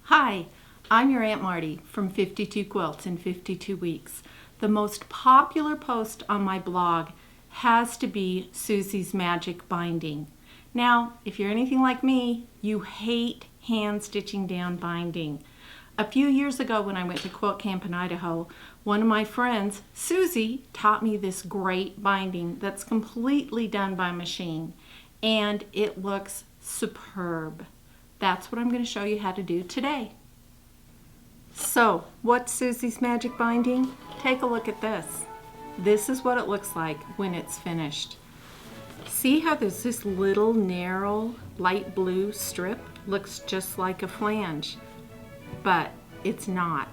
Hi, I'm your Aunt Marty from 52 Quilts in 52 Weeks. The most popular post on my blog has to be Susie's magic binding. Now, if you're anything like me, you hate hand stitching down binding. A few years ago when I went to quilt camp in Idaho, one of my friends, Susie, taught me this great binding that's completely done by machine, and it looks superb. That's what I'm going to show you how to do today. So, what's Susie's magic binding? Take a look at this. This is what it looks like when it's finished. See how there's this little narrow light blue strip? Looks just like a flange, but it's not.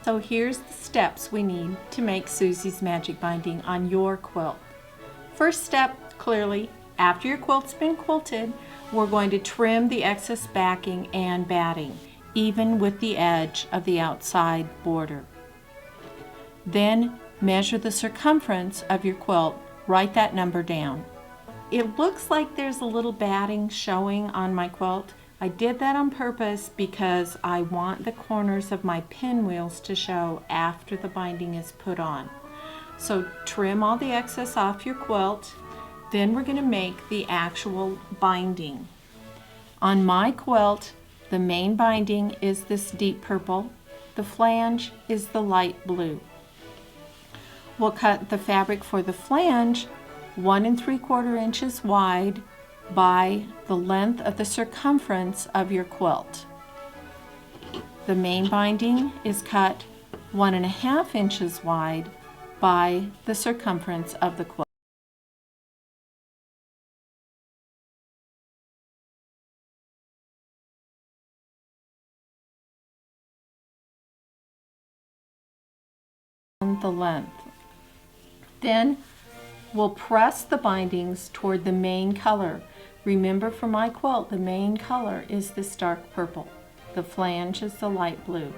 So here's the steps we need to make Susie's magic binding on your quilt. First step, clearly, after your quilt's been quilted, we're going to trim the excess backing and batting, even with the edge of the outside border. Then measure the circumference of your quilt. Write that number down. It looks like there's a little batting showing on my quilt. I did that on purpose because I want the corners of my pinwheels to show after the binding is put on. So trim all the excess off your quilt. Then we're going to make the actual binding. On my quilt, the main binding is this deep purple. The flange is the light blue. We'll cut the fabric for the flange 1 3/4 inches wide by the length of the circumference of your quilt. The main binding is cut 1 1/2 inches wide by the circumference of the quilt. The length. Then we'll press the bindings toward the main color. Remember, for my quilt, the main color is this dark purple. The flange is the light blue.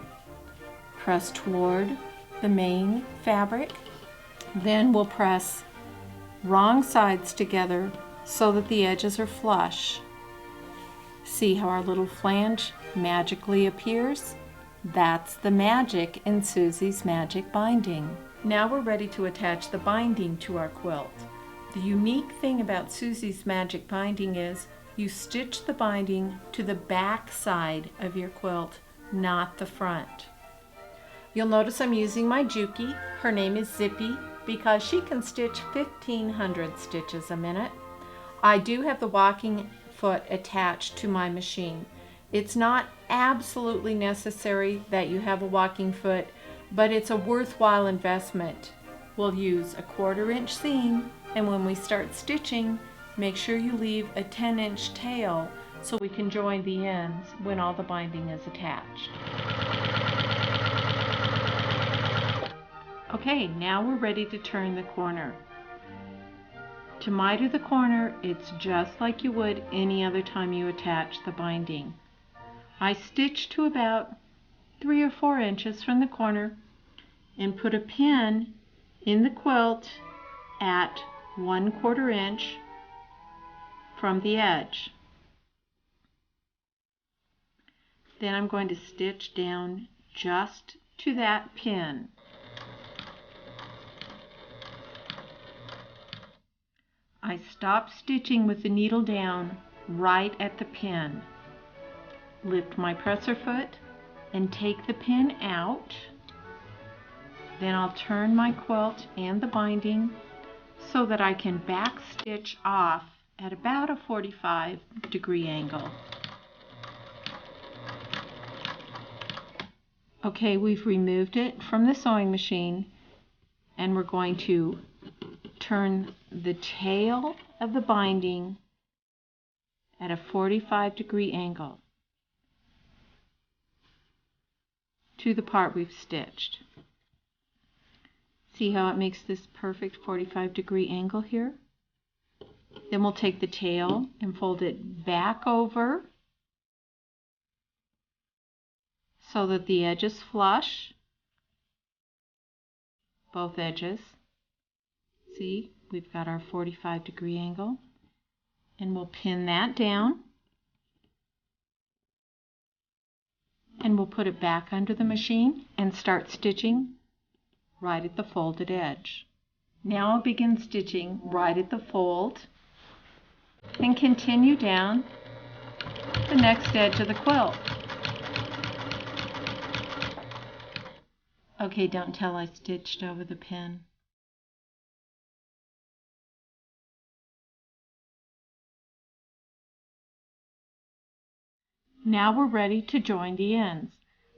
Press toward the main fabric. Then we'll press wrong sides together so that the edges are flush. See how our little flange magically appears? That's the magic in Susie's magic binding. Now we're ready to attach the binding to our quilt. The unique thing about Susie's magic binding is you stitch the binding to the back side of your quilt, not the front. You'll notice I'm using my Juki. Her name is Zippy because she can stitch 1,500 stitches a minute. I do have the walking foot attached to my machine. It's not absolutely necessary that you have a walking foot, but it's a worthwhile investment. We'll use a 1/4 inch seam, and when we start stitching, make sure you leave a 10-inch tail so we can join the ends when all the binding is attached. Okay, now we're ready to turn the corner. To miter the corner, it's just like you would any other time you attach the binding. I stitch to about 3 or 4 inches from the corner and put a pin in the quilt at 1/4 inch from the edge. Then I'm going to stitch down just to that pin. I stop stitching with the needle down right at the pin. Lift my presser foot and take the pin out. Then I'll turn my quilt and the binding so that I can back stitch off at about a 45-degree angle. Okay, we've removed it from the sewing machine, and we're going to turn the tail of the binding at a 45-degree angle to the part we've stitched. See how it makes this perfect 45-degree angle here? Then we'll take the tail and fold it back over so that the edge is flush, both edges. See, we've got our 45-degree angle, and we'll pin that down. And we'll put it back under the machine and start stitching right at the folded edge. Now I'll begin stitching right at the fold and continue down the next edge of the quilt. Okay, don't tell I stitched over the pin. Now we're ready to join the ends.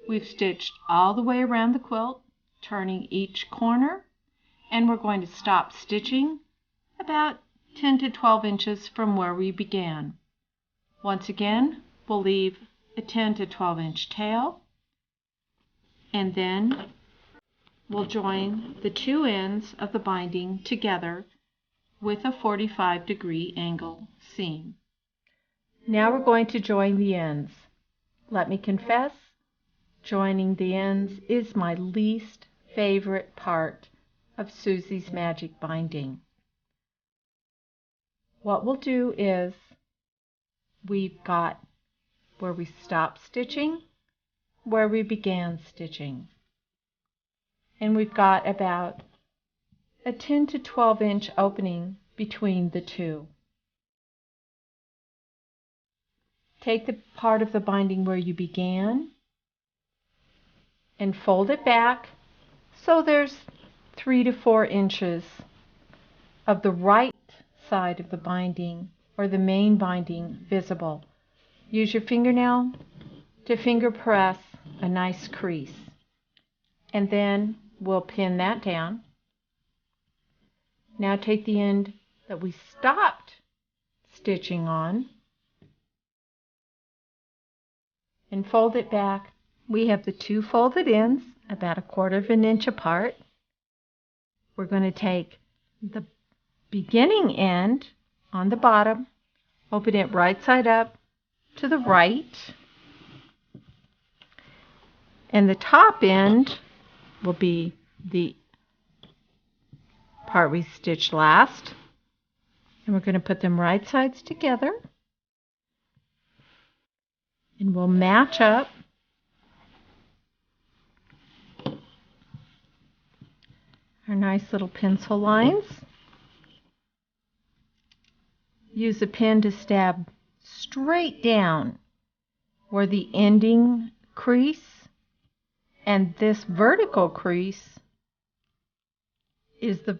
We've stitched all the way around the quilt, turning each corner, and we're going to stop stitching about 10 to 12 inches from where we began. Once again, we'll leave a 10 to 12 inch tail, and then we'll join the two ends of the binding together with a 45-degree angle seam. Now we're going to join the ends. Let me confess, joining the ends is my least favorite part of Susie's magic binding. What we'll do is, we've got where we stopped stitching, where we began stitching. And we've got about a 10 to 12 inch opening between the two. Take the part of the binding where you began and fold it back so there's 3 to 4 inches of the right side of the binding or the main binding visible. Use your fingernail to finger press a nice crease, and then we'll pin that down. Now take the end that we stopped stitching on and fold it back. We have the two folded ends about 1/4 of an inch apart. We're going to take the beginning end on the bottom, open it right side up to the right, and the top end will be the part we stitched last, and we're going to put them right sides together, and we'll match up our nice little pencil lines. Use a pin to stab straight down where the ending crease and this vertical crease is the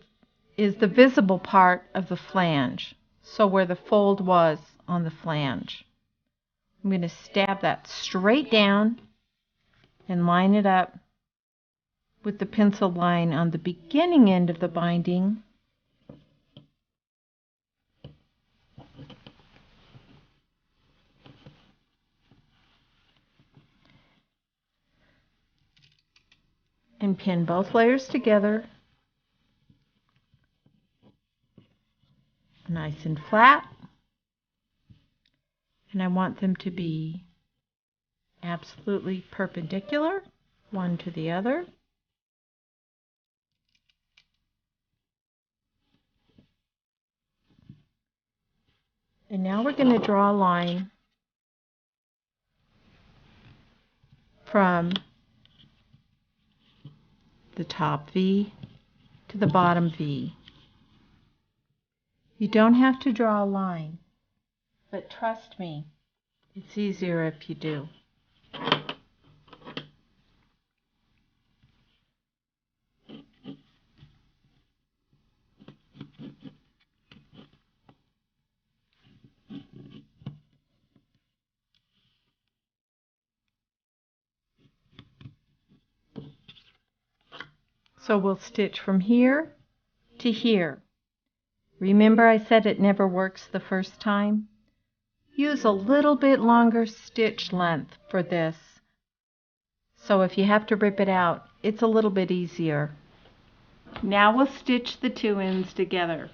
visible part of the flange, so where the fold was on the flange. I'm going to stab that straight down and line it up with the pencil line on the beginning end of the binding. And pin both layers together nice and flat. And I want them to be absolutely perpendicular, one to the other. And now we're going to draw a line from the top V to the bottom V. You don't have to draw a line, but trust me, it's easier if you do. So we'll stitch from here to here. Remember I said it never works the first time? Use a little bit longer stitch length for this. So if you have to rip it out, it's a little bit easier. Now we'll stitch the two ends together.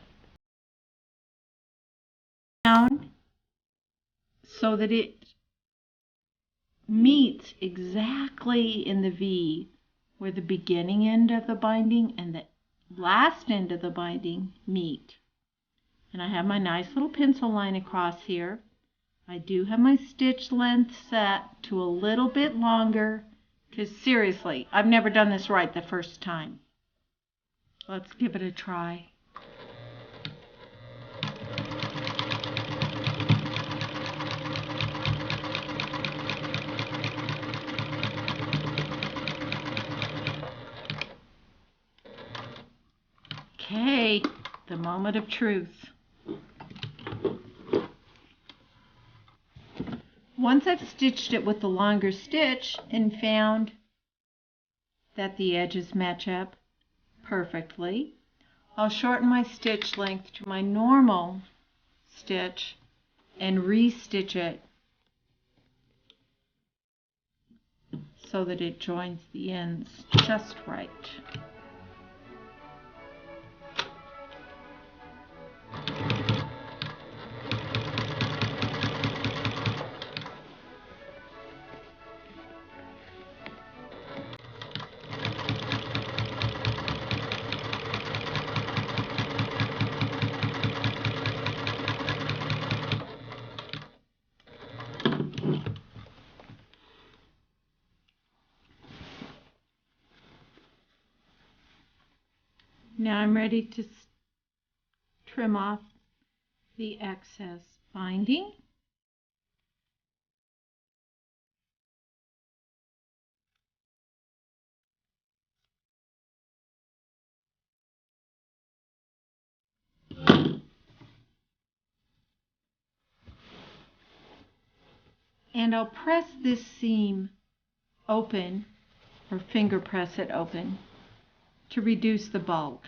Down so that it meets exactly in the V where the beginning end of the binding and the last end of the binding meet. And I have my nice little pencil line across here. I do have my stitch length set to a little bit longer because seriously, I've never done this right the first time. Let's give it a try. Okay, the moment of truth. Once I've stitched it with the longer stitch and found that the edges match up perfectly, I'll shorten my stitch length to my normal stitch and re-stitch it so that it joins the ends just right. Now I'm ready to trim off the excess binding. And I'll press this seam open, or finger press it open, to reduce the bulk.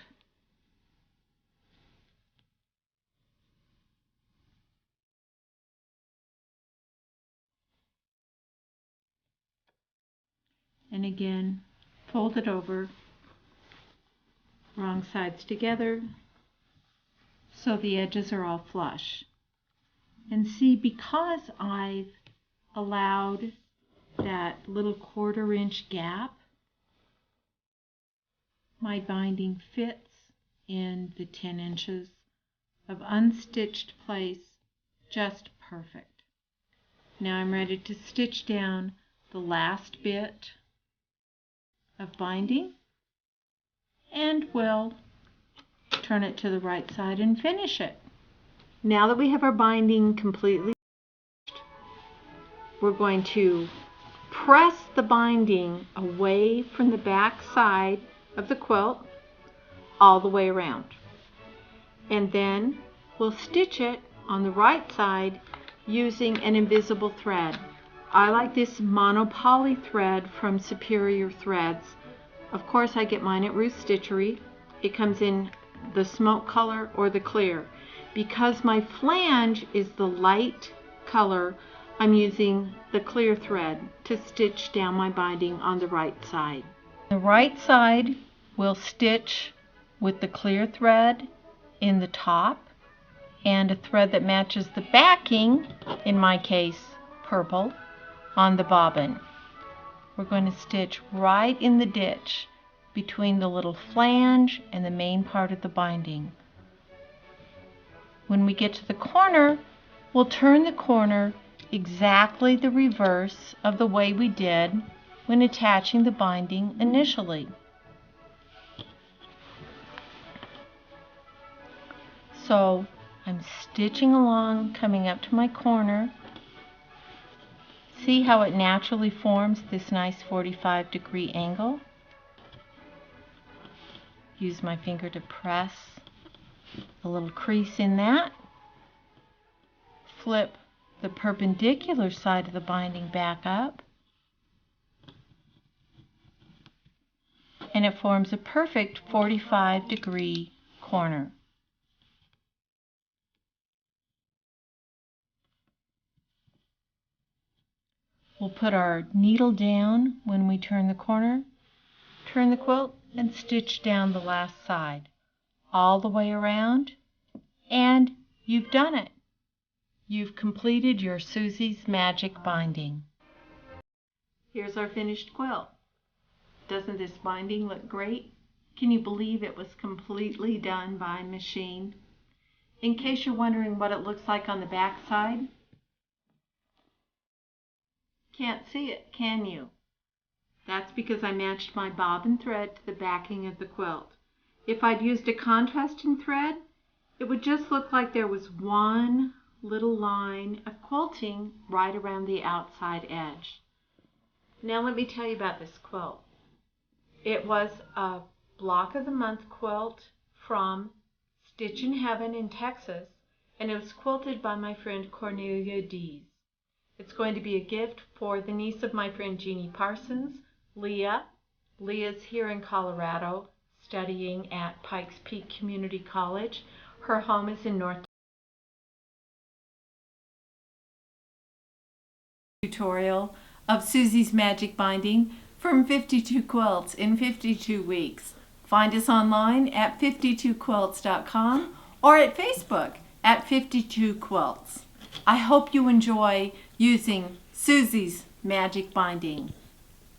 And again, fold it over, wrong sides together, so the edges are all flush. And see, because I've allowed that little 1/4 inch gap, my binding fits in the 10 inches of unstitched place just perfect. Now I'm ready to stitch down the last bit of binding, and we'll turn it to the right side and finish it. Now that we have our binding completely finished, we're going to press the binding away from the back side of the quilt all the way around, and then we'll stitch it on the right side using an invisible thread. I like this monopoly thread from Superior Threads. Of course, I get mine at Ruth Stitchery. It comes in the smoke color or the clear. Because my flange is the light color, I'm using the clear thread to stitch down my binding on the right side. The right side we'll stitch with the clear thread in the top and a thread that matches the backing, in my case purple, on the bobbin. We're going to stitch right in the ditch between the little flange and the main part of the binding. When we get to the corner, we'll turn the corner exactly the reverse of the way we did when attaching the binding initially. So I'm stitching along, coming up to my corner. See how it naturally forms this nice 45-degree angle? Use my finger to press a little crease in that. Flip the perpendicular side of the binding back up, and it forms a perfect 45-degree corner. We'll put our needle down when we turn the corner, turn the quilt, and stitch down the last side all the way around, and you've done it. You've completed your Susie's Magic binding. Here's our finished quilt. Doesn't this binding look great? Can you believe it was completely done by machine? In case you're wondering what it looks like on the back side, Can't see it, can you? That's because I matched my bobbin thread to the backing of the quilt. If I'd used a contrasting thread, it would just look like there was one little line of quilting right around the outside edge. Now let me tell you about this quilt. It was a Block of the Month quilt from Stitch in Heaven in Texas, and it was quilted by my friend Cornelia Dees. It's going to be a gift for the niece of my friend Jeannie Parsons, Leah. Leah's here in Colorado studying at Pikes Peak Community College. Her home is in North tutorial of Susie's magic binding from 52 quilts in 52 weeks. Find us online at 52quilts.com or at Facebook at 52 Quilts. I hope you enjoy using Susie's magic binding.